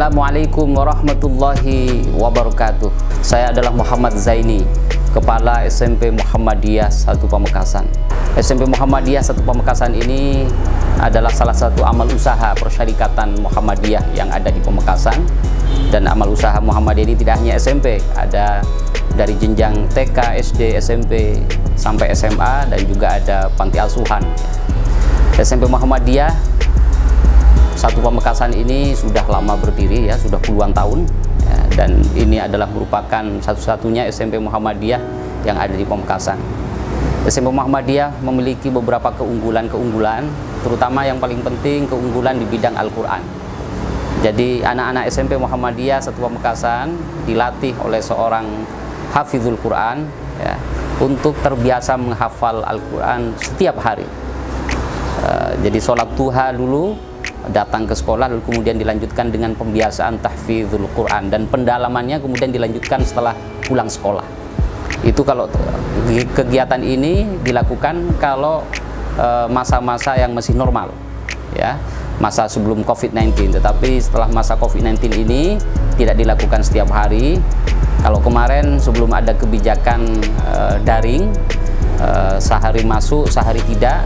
Assalamualaikum warahmatullahi wabarakatuh. Saya adalah Muhammad Zaini, Kepala SMP Muhammadiyah 1 Pamekasan. SMP Muhammadiyah 1 Pamekasan ini adalah salah satu amal usaha persyarikatan Muhammadiyah yang ada di Pamekasan. Dan amal usaha Muhammadiyah ini tidak hanya SMP, ada dari jenjang TK, SD, SMP, sampai SMA, dan juga ada panti asuhan. SMP Muhammadiyah 1 Pamekasan ini sudah lama berdiri, ya, sudah puluhan tahun, ya, dan ini adalah merupakan satu-satunya SMP Muhammadiyah yang ada di Pamekasan. SMP Muhammadiyah memiliki beberapa keunggulan-keunggulan, terutama yang paling penting keunggulan di bidang Al-Quran. Jadi anak-anak SMP Muhammadiyah 1 Pamekasan dilatih oleh seorang hafizul Quran, ya, untuk terbiasa menghafal Al-Quran setiap hari. Jadi sholat duha dulu, datang ke sekolah, lalu kemudian dilanjutkan dengan pembiasaan tahfizul Quran, dan pendalamannya kemudian dilanjutkan setelah pulang sekolah. Itu kalau kegiatan ini dilakukan kalau masa-masa yang masih normal, ya, masa sebelum COVID-19. Tetapi setelah masa COVID-19 ini tidak dilakukan setiap hari. Kalau kemarin sebelum ada kebijakan daring, sehari masuk sehari tidak,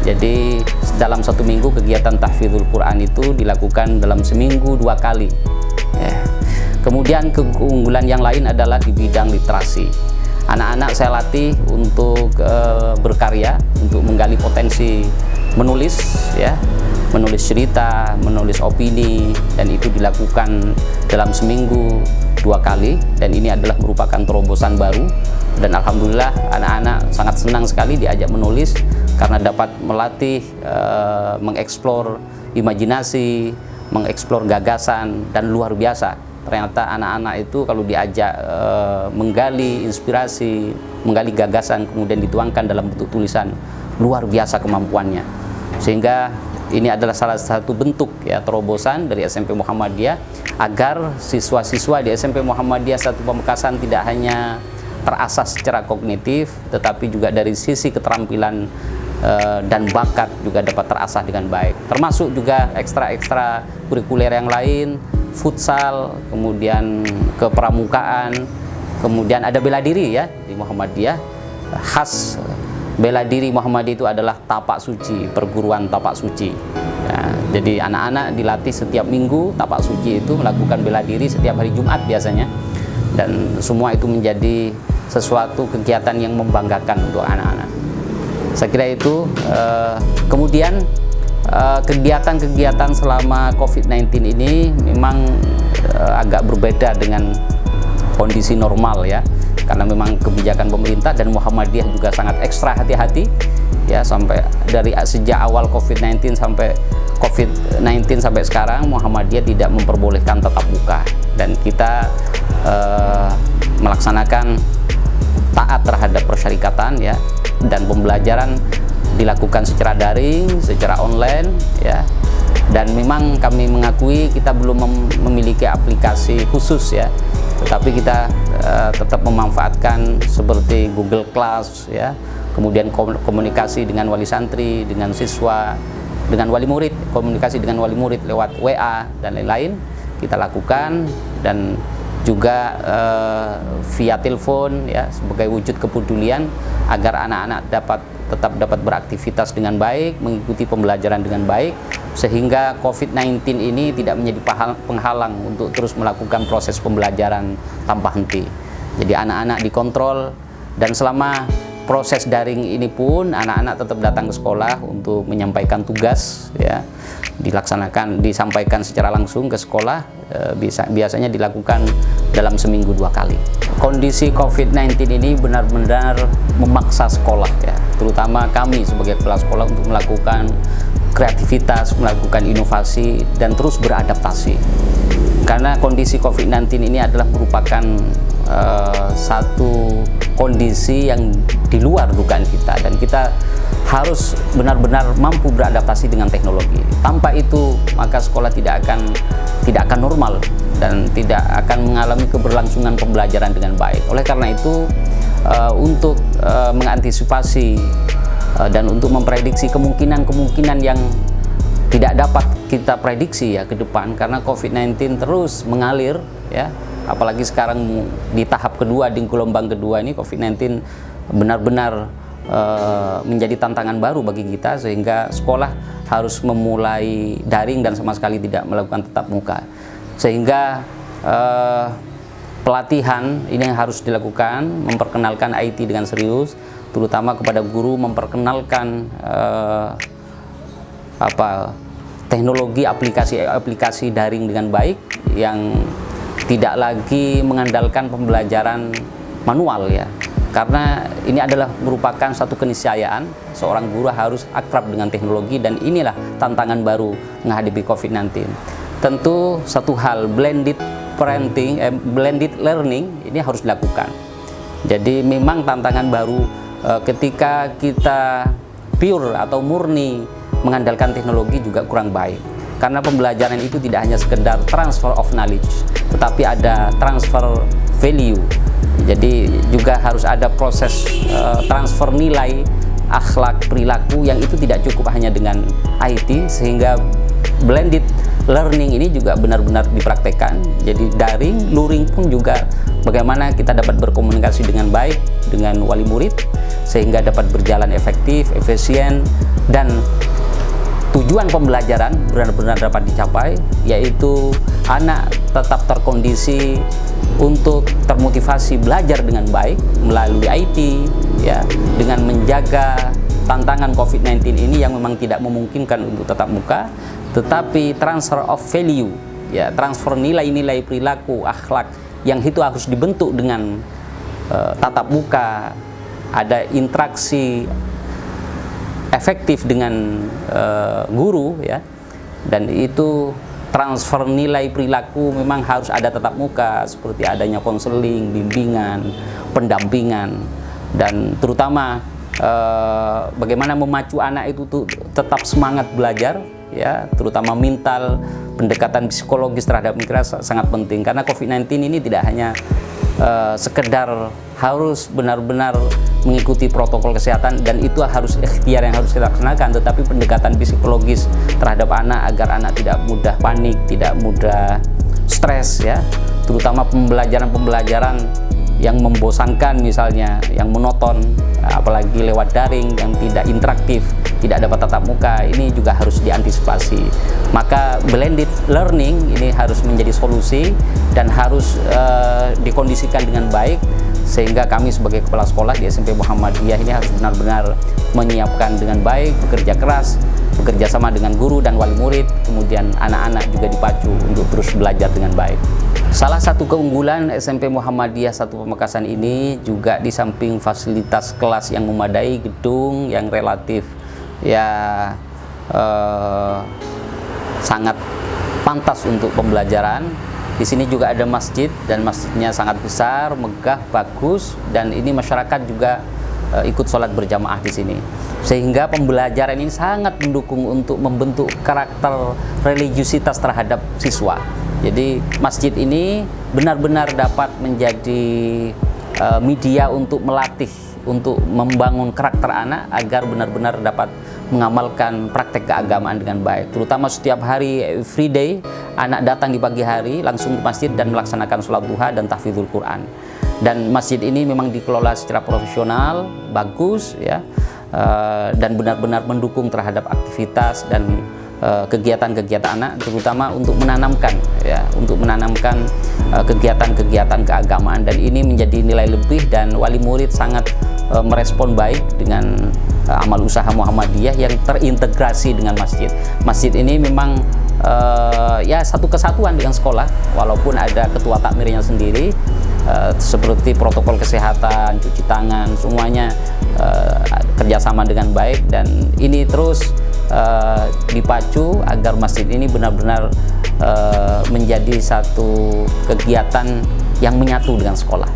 jadi dalam 1 minggu kegiatan tahfizul Quran itu dilakukan dalam seminggu 2 kali, ya. Kemudian keunggulan yang lain adalah di bidang literasi. Anak-anak saya latih untuk berkarya, untuk menggali potensi menulis, ya, menulis cerita, menulis opini, dan itu dilakukan dalam seminggu 2 kali, dan ini adalah merupakan terobosan baru. Dan alhamdulillah anak-anak sangat senang sekali diajak menulis karena dapat melatih mengeksplor imajinasi, mengeksplor gagasan, dan luar biasa. Ternyata anak-anak itu kalau diajak menggali inspirasi, menggali gagasan, kemudian dituangkan dalam bentuk tulisan, luar biasa kemampuannya. Sehingga ini adalah salah satu bentuk, ya, terobosan dari SMP Muhammadiyah agar siswa-siswa di SMP Muhammadiyah 1 Pamekasan tidak hanya terasah secara kognitif, tetapi juga dari sisi keterampilan dan bakat juga dapat terasah dengan baik. Termasuk juga ekstra-ekstra kurikuler yang lain, futsal, kemudian kepramukaan, kemudian ada bela diri, ya, di Muhammadiyah. Khas bela diri Muhammadiyah itu adalah tapak suci, perguruan tapak suci. Nah, jadi anak-anak dilatih setiap minggu tapak suci itu melakukan bela diri setiap hari Jumat biasanya, dan semua itu menjadi sesuatu kegiatan yang membanggakan untuk anak-anak. Saya kira itu. Kemudian kegiatan-kegiatan selama COVID-19 ini memang agak berbeda dengan kondisi normal, ya, karena memang kebijakan pemerintah, dan Muhammadiyah juga sangat ekstra hati-hati, ya, sampai dari sejak awal COVID-19 sampai sekarang Muhammadiyah tidak memperbolehkan tatap muka, dan kita melaksanakan taat terhadap persyarikatan, ya, dan pembelajaran dilakukan secara daring, secara online, ya. Dan memang kami mengakui kita belum memiliki aplikasi khusus, ya, tetapi kita tetap memanfaatkan seperti Google Class, ya, kemudian komunikasi dengan wali santri, dengan siswa, dengan wali murid, komunikasi dengan wali murid lewat WA dan lain-lain kita lakukan, dan juga via telepon, ya, sebagai wujud kepedulian agar anak-anak tetap dapat beraktivitas dengan baik, mengikuti pembelajaran dengan baik, sehingga COVID-19 ini tidak menjadi penghalang untuk terus melakukan proses pembelajaran tanpa henti. Jadi anak-anak dikontrol, dan selama proses daring ini pun anak-anak tetap datang ke sekolah untuk menyampaikan tugas, ya, disampaikan secara langsung ke sekolah, biasanya dilakukan dalam seminggu 2 kali. Kondisi COVID-19 ini benar-benar memaksa sekolah, ya, terutama kami sebagai kepala sekolah untuk melakukan kreativitas, melakukan inovasi, dan terus beradaptasi. Karena kondisi COVID-19 ini adalah merupakan satu kondisi yang di luar dugaan kita, dan kita harus benar-benar mampu beradaptasi dengan teknologi. Tanpa itu maka sekolah tidak akan normal dan tidak akan mengalami keberlangsungan pembelajaran dengan baik. Oleh karena itu, untuk mengantisipasi dan untuk memprediksi kemungkinan yang tidak dapat kita prediksi ya ke depan, karena COVID-19 terus mengalir ya, apalagi sekarang di tahap kedua, di gelombang kedua ini COVID-19 benar-benar menjadi tantangan baru bagi kita, sehingga sekolah harus memulai daring dan sama sekali tidak melakukan tatap muka, sehingga pelatihan ini yang harus dilakukan, memperkenalkan IT dengan serius, terutama kepada guru, memperkenalkan teknologi aplikasi daring dengan baik, yang tidak lagi mengandalkan pembelajaran manual ya, karena ini adalah merupakan satu keniscayaan seorang guru harus akrab dengan teknologi, dan inilah tantangan baru menghadapi COVID-19. Tentu satu hal, blended learning ini harus dilakukan. Jadi memang tantangan baru ketika kita pure atau murni mengandalkan teknologi juga kurang baik, karena pembelajaran itu tidak hanya sekedar transfer of knowledge, tetapi ada transfer value. Jadi juga harus ada proses transfer nilai, akhlak, perilaku, yang itu tidak cukup hanya dengan IT, sehingga blended learning ini juga benar-benar dipraktekkan. Jadi daring, luring pun juga bagaimana kita dapat berkomunikasi dengan baik dengan wali murid, sehingga dapat berjalan efektif, efisien, dan tujuan pembelajaran benar-benar dapat dicapai, yaitu anak tetap terkondisi untuk termotivasi belajar dengan baik melalui IT ya, dengan menjaga tantangan COVID-19 ini yang memang tidak memungkinkan untuk tatap muka, tetapi transfer of value ya, transfer nilai-nilai perilaku, akhlak yang itu harus dibentuk dengan tatap muka, ada interaksi efektif dengan guru ya, dan itu transfer nilai perilaku memang harus ada tatap muka, seperti adanya konseling, bimbingan, pendampingan, dan terutama bagaimana memacu anak itu tuh tetap semangat belajar ya, terutama mental, pendekatan psikologis terhadap mereka sangat penting, karena COVID-19 ini tidak hanya sekedar harus benar-benar mengikuti protokol kesehatan, dan itu harus ikhtiar yang harus kita laksanakan, tetapi pendekatan psikologis terhadap anak agar anak tidak mudah panik, tidak mudah stres ya, terutama pembelajaran yang membosankan misalnya, yang monoton, apalagi lewat daring yang tidak interaktif, tidak dapat tatap muka, ini juga harus diantisipasi. Maka blended learning ini harus menjadi solusi dan harus dikondisikan dengan baik, sehingga kami sebagai kepala sekolah di SMP Muhammadiyah ini harus benar-benar menyiapkan dengan baik, bekerja keras, bekerja sama dengan guru dan wali murid, kemudian anak-anak juga dipacu untuk terus belajar dengan baik. Salah satu keunggulan SMP Muhammadiyah 1 Pamekasan ini juga di samping fasilitas kelas yang memadai, gedung yang relatif ya sangat pantas untuk pembelajaran. Di sini juga ada masjid, dan masjidnya sangat besar, megah, bagus, dan ini masyarakat juga ikut sholat berjamaah di sini, sehingga pembelajaran ini sangat mendukung untuk membentuk karakter religiusitas terhadap siswa. Jadi masjid ini benar-benar dapat menjadi media untuk melatih, untuk membangun karakter anak agar benar-benar dapat mengamalkan praktek keagamaan dengan baik. Terutama setiap hari, every day, anak datang di pagi hari langsung ke masjid dan melaksanakan sholat duha dan tahfidzul Quran. Dan masjid ini memang dikelola secara profesional, bagus ya, dan benar-benar mendukung terhadap aktivitas dan kegiatan-kegiatan anak, terutama untuk menanamkan ya, kegiatan-kegiatan keagamaan, dan ini menjadi nilai lebih, dan wali murid sangat merespon baik dengan amal usaha Muhammadiyah yang terintegrasi dengan masjid. Masjid ini memang ya satu kesatuan dengan sekolah, walaupun ada ketua takmirnya sendiri, seperti protokol kesehatan, cuci tangan, semuanya kerjasama dengan baik, dan ini terus dipacu agar masjid ini benar-benar menjadi satu kegiatan yang menyatu dengan sekolah.